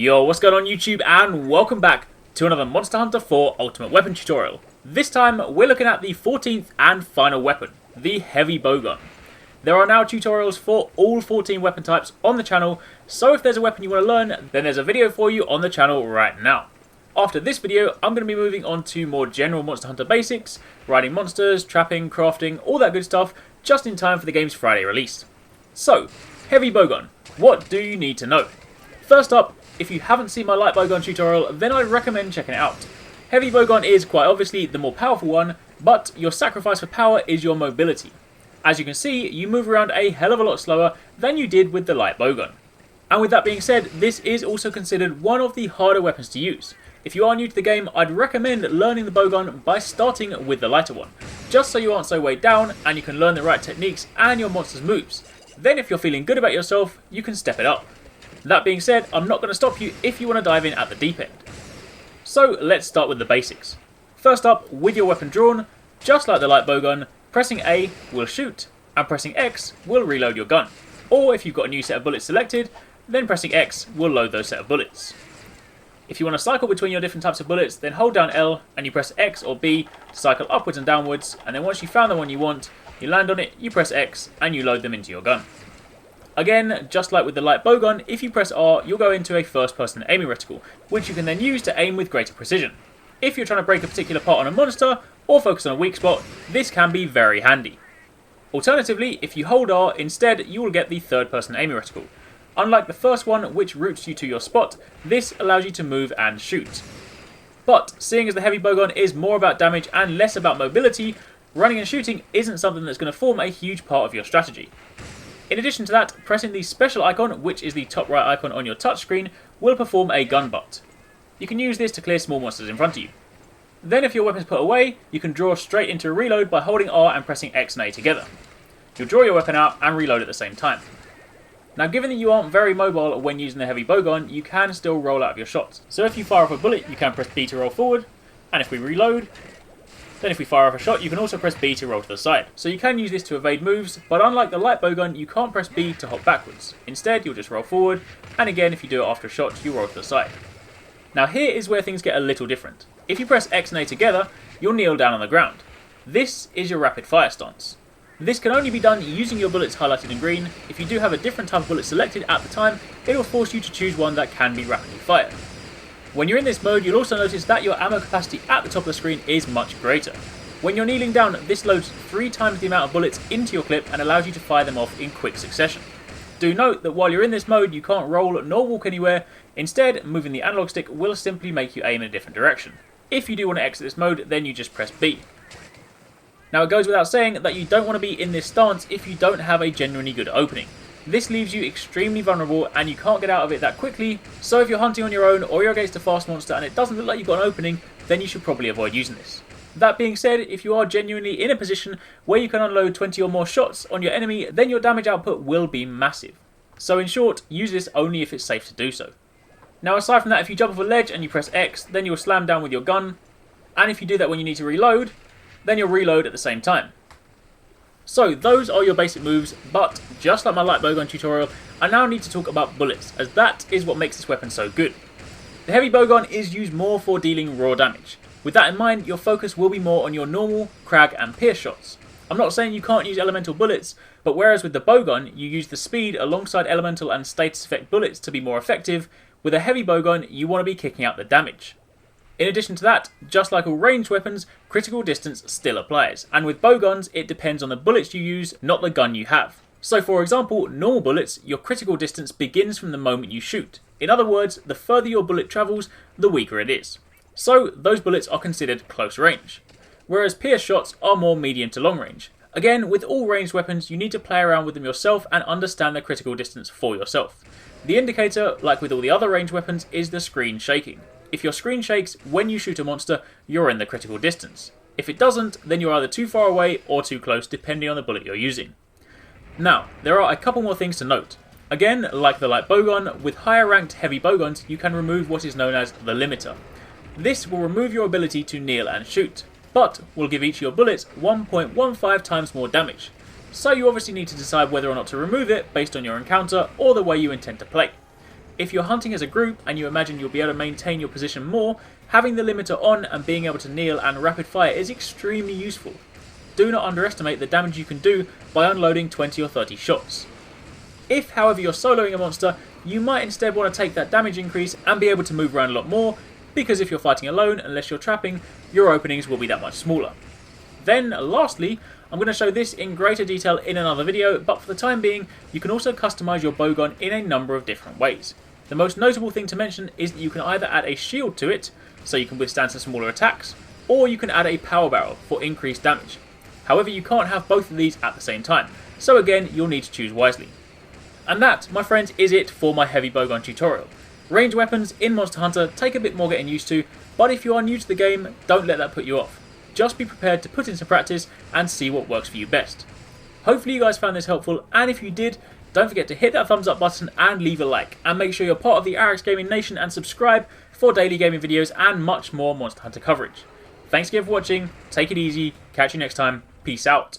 Yo, what's going on YouTube, and welcome back to another Monster Hunter 4 Ultimate Weapon tutorial. This time we're looking at the 14th and final weapon, the Heavy Bowgun. There are now tutorials for all 14 weapon types on the channel, so if there's a weapon you want to learn, then there's a video for you on the channel right now. After this video, I'm going to be moving on to more general Monster Hunter basics, riding monsters, trapping, crafting, all that good stuff, just in time for the game's Friday release. So, Heavy Bowgun, what do you need to know? First up, if you haven't seen my light bowgun tutorial, then I'd recommend checking it out. Heavy bowgun is quite obviously the more powerful one, but your sacrifice for power is your mobility. As you can see, you move around a hell of a lot slower than you did with the light bowgun. And with that being said, this is also considered one of the harder weapons to use. If you are new to the game, I'd recommend learning the bowgun by starting with the lighter one, just so you aren't so weighed down and you can learn the right techniques and your monster's moves. Then if you're feeling good about yourself, you can step it up. That being said, I'm not going to stop you if you want to dive in at the deep end. So let's start with the basics. First up, with your weapon drawn, just like the light bowgun, pressing A will shoot, and pressing X will reload your gun. Or if you've got a new set of bullets selected, then pressing X will load those set of bullets. If you want to cycle between your different types of bullets, then hold down L and you press X or B to cycle upwards and downwards, and then once you've found the one you want, you land on it, you press X, and you load them into your gun. Again, just like with the light bowgun, if you press R, you'll go into a first-person aiming reticle, which you can then use to aim with greater precision. If you're trying to break a particular part on a monster, or focus on a weak spot, this can be very handy. Alternatively, if you hold R, instead you will get the third-person aiming reticle. Unlike the first one, which routes you to your spot, this allows you to move and shoot. But, seeing as the heavy bowgun is more about damage and less about mobility, running and shooting isn't something that's going to form a huge part of your strategy. In addition to that, pressing the special icon, which is the top right icon on your touchscreen, will perform a gun butt. You can use this to clear small monsters in front of you. Then if your weapon's put away, you can draw straight into a reload by holding R and pressing X and A together. You'll draw your weapon out and reload at the same time. Now given that you aren't very mobile when using the heavy bowgun, you can still roll out of your shots. So if you fire off a bullet, you can press B to roll forward, and if we reload, then if we fire off a shot, you can also press B to roll to the side. So you can use this to evade moves, but unlike the light bowgun, you can't press B to hop backwards. Instead, you'll just roll forward, and again, if you do it after a shot, you roll to the side. Now here is where things get a little different. If you press X and A together, you'll kneel down on the ground. This is your rapid fire stance. This can only be done using your bullets highlighted in green. If you do have a different type of bullet selected at the time, it will force you to choose one that can be rapidly fired. When you're in this mode, you'll also notice that your ammo capacity at the top of the screen is much greater. When you're kneeling down, this loads 3 times the amount of bullets into your clip and allows you to fire them off in quick succession. Do note that while you're in this mode, you can't roll nor walk anywhere. Instead, moving the analog stick will simply make you aim in a different direction. If you do want to exit this mode, then you just press B. Now it goes without saying that you don't want to be in this stance if you don't have a genuinely good opening. This leaves you extremely vulnerable and you can't get out of it that quickly, so if you're hunting on your own or you're against a fast monster and it doesn't look like you've got an opening, then you should probably avoid using this. That being said, if you are genuinely in a position where you can unload 20 or more shots on your enemy, then your damage output will be massive. So in short, use this only if it's safe to do so. Now aside from that, if you jump off a ledge and you press X, then you'll slam down with your gun, and if you do that when you need to reload, then you'll reload at the same time. So those are your basic moves, but just like my light bowgun tutorial, I now need to talk about bullets, as that is what makes this weapon so good. The heavy bowgun is used more for dealing raw damage. With that in mind, your focus will be more on your normal, crag and pierce shots. I'm not saying you can't use elemental bullets, but whereas with the bowgun you use the speed alongside elemental and status effect bullets to be more effective, with a heavy bowgun you want to be kicking out the damage. In addition to that, just like all ranged weapons, critical distance still applies, and with bowguns it depends on the bullets you use, not the gun you have. So for example, normal bullets, your critical distance begins from the moment you shoot. In other words, the further your bullet travels, the weaker it is. So those bullets are considered close range, whereas pierce shots are more medium to long range. Again, with all ranged weapons, you need to play around with them yourself and understand the critical distance for yourself. The indicator, like with all the other ranged weapons, is the screen shaking. If your screen shakes when you shoot a monster, you're in the critical distance. If it doesn't, then you're either too far away or too close, depending on the bullet you're using. Now, there are a couple more things to note. Again, like the light bowgun, with higher ranked heavy bowguns, you can remove what is known as the limiter. This will remove your ability to kneel and shoot, but will give each of your bullets 1.15 times more damage. So you obviously need to decide whether or not to remove it based on your encounter or the way you intend to play. If you're hunting as a group and you imagine you'll be able to maintain your position more, having the limiter on and being able to kneel and rapid fire is extremely useful. Do not underestimate the damage you can do by unloading 20 or 30 shots. If, however, you're soloing a monster, you might instead want to take that damage increase and be able to move around a lot more, because if you're fighting alone, unless you're trapping, your openings will be that much smaller. Then, lastly, I'm going to show this in greater detail in another video, but for the time being, you can also customize your bowgun in a number of different ways. The most notable thing to mention is that you can either add a shield to it, so you can withstand some smaller attacks, or you can add a power barrel for increased damage. However, you can't have both of these at the same time, so again, you'll need to choose wisely. And that, my friends, is it for my heavy bowgun tutorial. Range weapons in Monster Hunter take a bit more getting used to, but if you are new to the game, don't let that put you off. Just be prepared to put into practice and see what works for you best. Hopefully you guys found this helpful, and if you did, don't forget to hit that thumbs up button and leave a like, and make sure you're part of the Arekkz Gaming Nation and subscribe for daily gaming videos and much more Monster Hunter coverage. Thanks again for watching, take it easy, catch you next time, peace out.